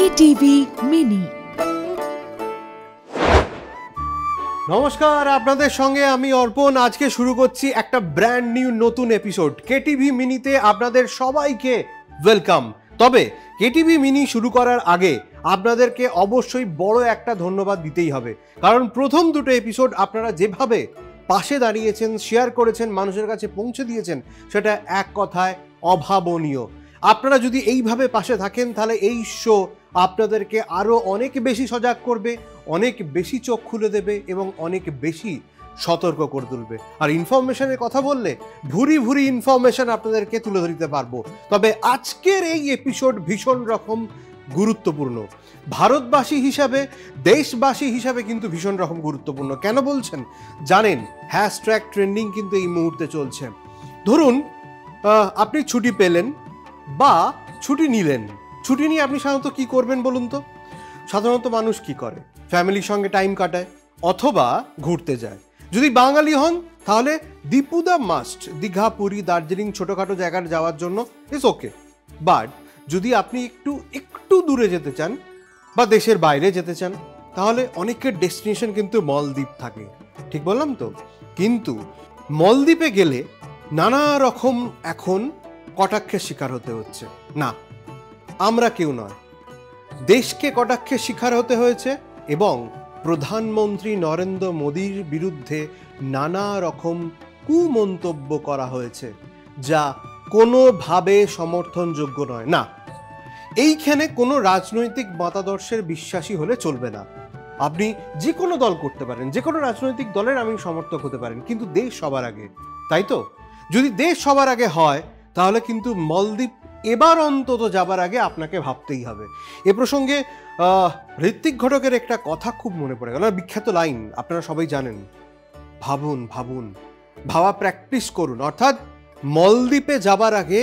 KTV mini. নমস্কার, আপনাদের সঙ্গে আমি অর্পণ। আজকে শুরু করছি একটা ব্র্যান্ড নিউ নতুন এপিসোড কেটিভি মিনিতে। আপনাদের সবাইকে ওয়েলকাম। তবে কেটিভি মিনি শুরু করার আগে আপনাদেরকে অবশ্যই বড় একটা ধন্যবাদ দিতেই হবে, কারণ প্রথম দুটো এপিসোড আপনারা যেভাবে পাশে দাঁড়িয়েছেন, শেয়ার করেছেন, মানুষের কাছে পৌঁছে দিয়েছেন, সেটা এক কথায় অভাবনীয়। আপনারা যদি এইভাবে পাশে থাকেন তাহলে এই শো আপনাদেরকে আরও অনেক বেশি সজাগ করবে, অনেক বেশি চোখ খুলে দেবে এবং অনেক বেশি সতর্ক করে তুলবে। আর ইনফরমেশনের কথা বললে ভুরি ভুরি ইনফরমেশন আপনাদেরকে তুলে ধরতে পারবো। তবে আজকের এই এপিসোড ভীষণ রকম গুরুত্বপূর্ণ। ভারতবাসী হিসাবে, দেশবাসী হিসাবে কিন্তু ভীষণ রকম গুরুত্বপূর্ণ। কেন বলছেন জানেন? হ্যাশট্যাগ ট্রেন্ডিং কিন্তু এই মুহূর্তে চলছে। ধরুন আপনি ছুটি পেলেন বা ছুটি নিলেন। ছুটি নিয়ে আপনি সাধারণত কি করবেন বলুন তো? সাধারণত মানুষ কি করে? ফ্যামিলির সঙ্গে টাইম কাটায় অথবা ঘুরতে যায়। যদি বাঙালি হন তাহলে দীপুদা মাস্ট, দীঘা, পুরী, দার্জিলিং, ছোটোখাটো জায়গায় যাওয়ার জন্য ইটস ওকে। বাট যদি আপনি একটু দূরে যেতে চান বা দেশের বাইরে যেতে চান, তাহলে অনেকের ডেস্টিনেশন কিন্তু মলদ্বীপ থাকে। ঠিক বললাম তো? কিন্তু মলদ্বীপে গেলে নানা রকম এখন কটাক্ষের শিকার হতে হচ্ছে। না, আমরা কেউ নয়, দেশকে কটাক্ষের শিকার হতে হয়েছে এবং প্রধানমন্ত্রী নরেন্দ্র মোদীর বিরুদ্ধে নানা রকম কুমন্তব্য করা হয়েছে, যা কোনোভাবে সমর্থনযোগ্য নয়। না, এইখানে কোনো রাজনৈতিক মতাদর্শের বিশ্বাসী হলে চলবে না। আপনি যে কোনো দল করতে পারেন, যে কোনো রাজনৈতিক দলের আমি সমর্থক হতে পারেন, কিন্তু দেশ সবার আগে, তাই তো? যদি দেশ সবার আগে হয় তাহলে কিন্তু মলদ্বীপ এবার অন্তত যাবার আগে আপনাকে ভাবতেই হবে। এ প্রসঙ্গে ঋত্বিক ঘটকের একটা কথা খুব মনে পড়ে গেল, বিখ্যাত লাইন আপনারা সবাই জানেন, ভাবুন ভাবুন, ভাবা প্র্যাকটিস করুন। অর্থাৎ মলদ্বীপে যাবার আগে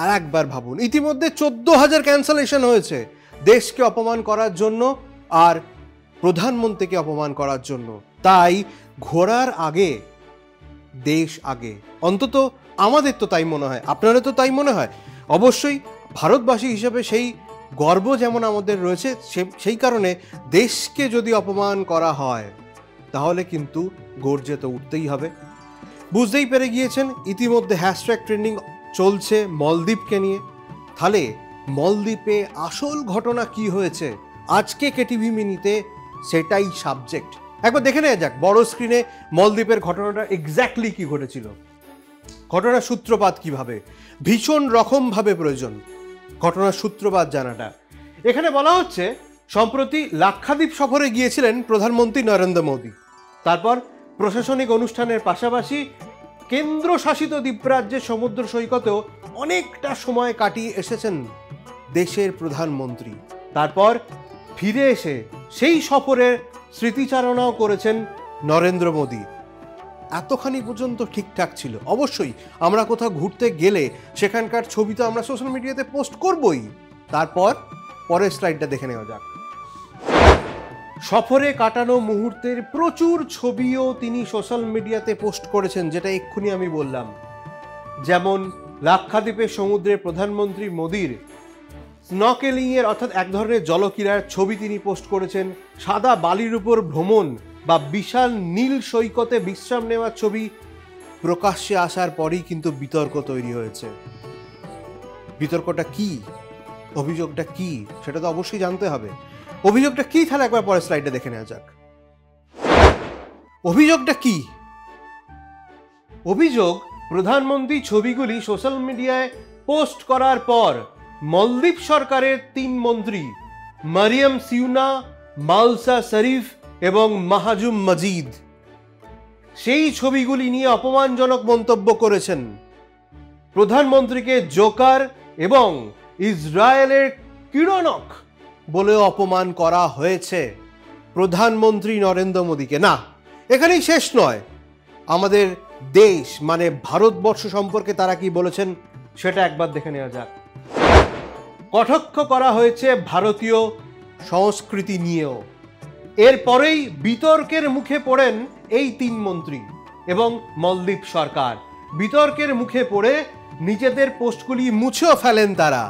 আর একবার ভাবুন। ইতিমধ্যে 14,000 ক্যান্সেলেশন হয়েছে দেশকে অপমান করার জন্য আর প্রধানমন্ত্রীকে অপমান করার জন্য। তাই ঘোরার আগে দেশ আগে, অন্তত আমাদের তো তাই মনে হয়, আপনাদের তো তাই মনে হয়। অবশ্যই ভারতবাসী হিসেবে সেই গর্ব যেমন আমাদের রয়েছে, সেই কারণে দেশকে যদি অপমান করা হয় তাহলে কিন্তু গর্জে তো উঠতেই হবে। বুঝতেই পেরে গিয়েছেন ইতিমধ্যে হ্যাশট্যাগ ট্রেন্ডিং চলছে মলদ্বীপকে নিয়ে। তাহলে মলদ্বীপে আসল ঘটনা কি হয়েছে আজকে কেটিভি মিনিতে, সেটাই সাবজেক্ট। একবার দেখে নেওয়া যাক বড় স্ক্রিনে মলদ্বীপের ঘটনাটা এক্স্যাক্টলি কি ঘটেছিল, ঘটনার সূত্রপাত কিভাবে। ভীষণ রকমভাবে প্রয়োজন ঘটনার সূত্রপাত জানাটা। এখানে বলা হচ্ছে সম্প্রতি লাক্ষাদ্বীপ সফরে গিয়েছিলেন প্রধানমন্ত্রী নরেন্দ্র মোদী। তারপর প্রশাসনিক অনুষ্ঠানের পাশাপাশি কেন্দ্রশাসিত দ্বীপরাজ্যের সমুদ্র সৈকতেও অনেকটা সময় কাটিয়ে এসেছেন দেশের প্রধানমন্ত্রী। তারপর ফিরে এসে সেই সফরের স্মৃতিচারণাও করেছেন নরেন্দ্র মোদী। এতখানি পর্যন্ত ঠিকঠাক ছিল। অবশ্যই আমরা কোথাও ঘুরতে গেলে সেখানকার ছবি তো আমরা সোশ্যাল মিডিয়াতে পোস্ট করবই। তারপর পরের স্লাইডটা দেখে নেওয়া যাক। সফরে কাটানো মুহূর্তের প্রচুর ছবিও তিনি সোশ্যাল মিডিয়াতে পোস্ট করেছেন, যেটা এক্ষুনি আমি বললাম। যেমন লাক্ষাদ্বীপের সমুদ্রে প্রধানমন্ত্রী মোদীর স্নর্কেলিংয়ের অর্থাৎ এক ধরনের জলক্রীড়ার ছবি তিনি পোস্ট করেছেন। সাদা বালির উপর ভ্রমণ বা বিশাল নীল সৈকতে বিশ্রাম নেওয়ার ছবি প্রকাশ্যে আসার পরেই কিন্তু বিতর্ক তৈরি হয়েছে। বিতর্কটা কি, অভিযোগটা কি, সেটা তো অবশ্যই জানতে হবে। অভিযোগটা কি তাহলে একবার পরের স্লাইডে দেখে নেওয়া যাক। অভিযোগটা কি? অভিযোগ, প্রধানমন্ত্রী ছবিগুলি সোশ্যাল মিডিয়ায় পোস্ট করার পর মলদ্বীপ সরকারের 3 মন্ত্রী মারিয়াম সিউনা, মালসা শরীফ এবং মাহাজুম মজিদ সেই ছবিগুলি নিয়ে অপমানজনক মন্তব্য করেছেন। প্রধানমন্ত্রীকে জোকার এবং ইসরায়েলের কিরণক বলেও অপমান করা হয়েছে প্রধানমন্ত্রী নরেন্দ্র মোদীকে। না, এখানেই শেষ নয়। আমাদের দেশ মানে ভারতবর্ষ সম্পর্কে তারা কি বলেছেন সেটা একবার দেখে নেওয়া যাক। কটাক্ষ করা হয়েছে ভারতীয় সংস্কৃতি নিয়েও। এরপরেই বিতর্কের মুখে পড়েন এই 3 মন্ত্রী এবং মলদ্বীপ সরকার। বিতর্কের মুখে পড়ে নিজেদের পোস্টগুলি মুছেও ফেলেন তারা।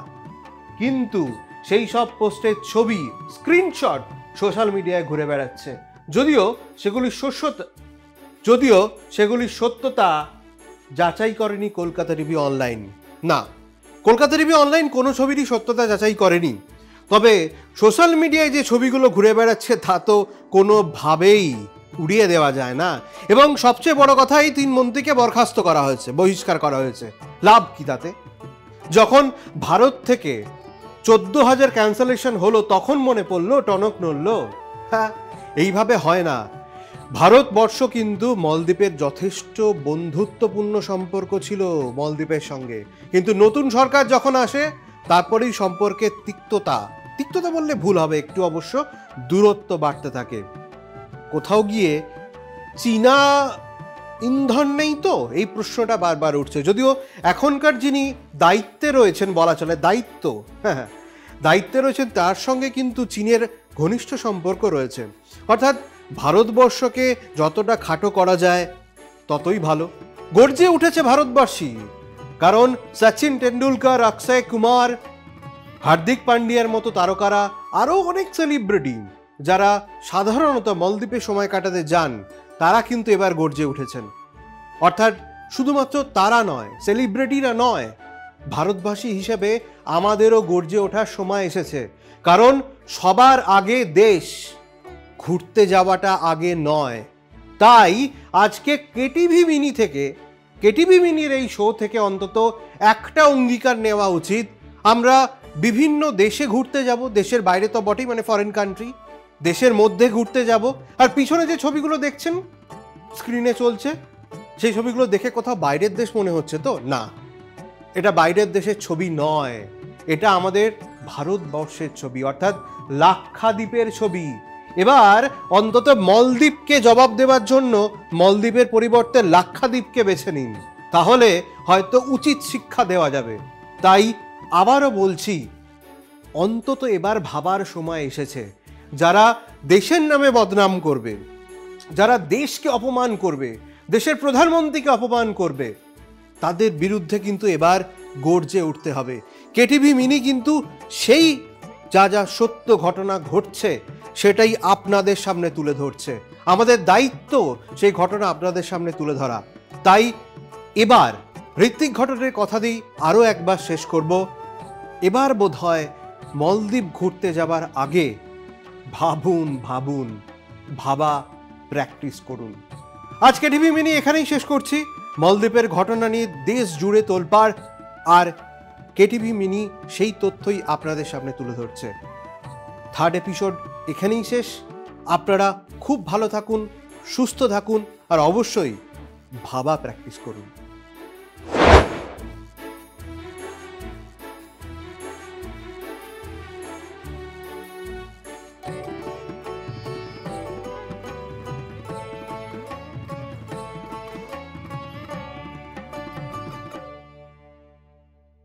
কিন্তু সেই সব পোস্টের ছবি স্ক্রিনশট সোশ্যাল মিডিয়ায় ঘুরে বেড়াচ্ছে, যদিও সেগুলির সত্যতা যাচাই করেনি কলকাতা টিভি অনলাইন। না, কলকাতা টিভি অনলাইন কোনো ছবিরই সত্যতা যাচাই করেনি। তবে সোশ্যাল মিডিয়ায় যে ছবিগুলো ঘুরে বেড়াচ্ছে তা তো কোনোভাবেই উড়িয়ে দেওয়া যায় না। এবং সবচেয়ে বড় কথা, এই 3 মন্ত্রীকে বরখাস্ত করা হয়েছে, বহিষ্কার করা হয়েছে। লাভ কি তাতে? যখন ভারত থেকে 14,000 ক্যান্সেলেশন হলো তখন মনে পড়লো, টনক নড়ল। হ্যাঁ, এইভাবে হয় না। ভারতবর্ষ কিন্তু মলদ্বীপের যথেষ্ট বন্ধুত্বপূর্ণ সম্পর্ক ছিল মলদ্বীপের সঙ্গে, কিন্তু নতুন সরকার যখন আসে তারপরেই সম্পর্কে তিক্ততা বললে ভুল হবে, একটু অবশ্য দূরত্ব বাড়তে থাকে। কোথাও গিয়ে চীনা ইন্ধন নেই তো, এই প্রশ্নটা বারবার উঠছে। যদিও এখনকার যিনি দায়িত্বে রয়েছেন, বলা চলে দায়িত্বে রয়েছেন, তার সঙ্গে কিন্তু চীনের ঘনিষ্ঠ সম্পর্ক রয়েছে। অর্থাৎ ভারতবর্ষকে যতটা খাটো করা যায় ততই ভালো। গর্জে উঠেছে ভারতবাসী, কারণ সচিন টেন্ডুলকার, অক্ষয় কুমার, হার্দিক পান্ডিয়ার মতো তারকারা, আরও অনেক সেলিব্রিটি যারা সাধারণত মলদ্বীপে সময় কাটাতে যান, তারা কিন্তু এবার গর্জে উঠেছেন। অর্থাৎ শুধুমাত্র তারা নয়, সেলিব্রিটিরা নয়, ভারতবাসী হিসেবে আমাদেরও গর্জে ওঠার সময় এসেছে। কারণ সবার আগে দেশ, ঘুরতে যাওয়াটা আগে নয়। তাই আজকে কেটিভি মিনির এই শো থেকে অন্তত একটা অঙ্গীকার নেওয়া উচিত। আমরা বিভিন্ন দেশে ঘুরতে যাব, দেশের বাইরে তো বটেই, মানে ফরেন কান্ট্রি, দেশের মধ্যে ঘুরতে যাব। আর পিছনে যে ছবিগুলো দেখছেন স্ক্রিনে চলছে, সেই ছবিগুলো দেখে কোথাও বাইরের দেশ মনে হচ্ছে তো? না, এটা বাইরের দেশের ছবি নয়, এটা আমাদের ভারতবর্ষের ছবি, অর্থাৎ লাক্ষাদ্বীপের ছবি। এবার অন্তত মলদ্বীপকে জবাব দেওয়ার জন্য মলদ্বীপের পরিবর্তে লাক্ষাদ্বীপকে বেছে নিন, তাহলে হয়তো উচিত শিক্ষা দেওয়া যাবে। তাই আবারও বলছি, অন্তত এবার ভাবার সময় এসেছে। যারা দেশের নামে বদনাম করবে, যারা দেশকে অপমান করবে, দেশের প্রধানমন্ত্রীকে অপমান করবে, তাদের বিরুদ্ধে কিন্তু এবার গর্জে উঠতে হবে। কেটিভি মিনি কিন্তু সেই যা সত্য ঘটনা ঘটছে সেটাই আপনাদের সামনে তুলে ধরছে। আমাদের দায়িত্ব সেই ঘটনা আপনাদের সামনে তুলে ধরা। তাই এবার ঋত্বিক ঘটকের কথা দিয়ে আরও একবার শেষ করব। এবার বোধহয় মলদ্বীপ ঘুরতে যাবার আগে ভাবা প্র্যাকটিস করুন। আজ কেটিভি মিনি এখানেই শেষ করছি। মলদ্বীপের ঘটনা নিয়ে দেশ জুড়ে তোলপাড়, আর কেটিভি মিনি সেই তথ্যই আপনাদের সামনে তুলে ধরছে। 3rd এপিসোড এখানেই শেষ। আপনারা খুব ভালো থাকুন, সুস্থ থাকুন, আর অবশ্যই ভাবা প্র্যাকটিস করুন।